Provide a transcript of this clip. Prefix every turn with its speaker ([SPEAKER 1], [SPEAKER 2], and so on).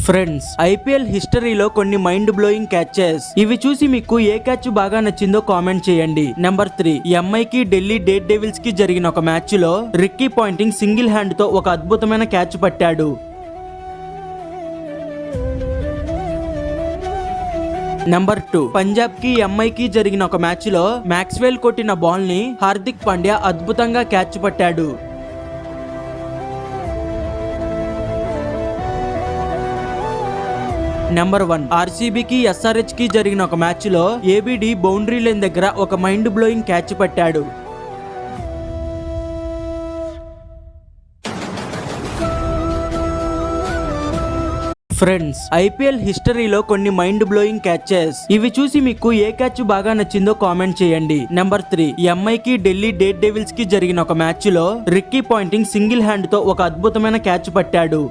[SPEAKER 1] Friends, IPL హిస్టరీలో కొన్ని mind blowing catches. ఇవి చూసి మీకు ఏ క్యాచ్ బాగా నచ్చిందో కామెంట్ చేయండి. నెంబర్ 3, ఎంఐకి ఢిల్లీ డేర్ డెవిల్స్ కి జరిగిన ఒక మ్యాచ్ లో రిక్కీ పాయింటింగ్ సింగిల్ హ్యాండ్ తో ఒక అద్భుతమైన క్యాచ్ పట్టాడు. నెంబర్ 2, పంజాబ్ కి ఎంఐకి జరిగిన ఒక మ్యాచ్ లో మ్యాక్స్వెల్ కొట్టిన బాల్ ని హార్దిక్ పాండ్యా అద్భుతంగా క్యాచ్ పట్టాడు. నెంబర్ 1, ఆర్సీబీకి ఎస్ఆర్హెచ్ కి జరిగిన ఒక మ్యాచ్ లో ఏబిడి బౌండరీ లైన్ దగ్గర ఒక మైండ్ బ్లోయింగ్ క్యాచ్ పట్టాడు. ఫ్రెండ్స్, ఐపీఎల్ హిస్టరీలో కొన్ని మైండ్ బ్లోయింగ్ క్యాచెస్. ఇవి చూసి మీకు ఏ క్యాచ్ బాగా నచ్చిందో కామెంట్ చేయండి. నెంబర్ 3, ఎంఐకి ఢిల్లీ డేర్ డెవిల్స్ కి జరిగిన ఒక మ్యాచ్ లో రిక్కీ పాయింటింగ్ సింగిల్ హ్యాండ్ తో ఒక అద్భుతమైన క్యాచ్ పట్టాడు.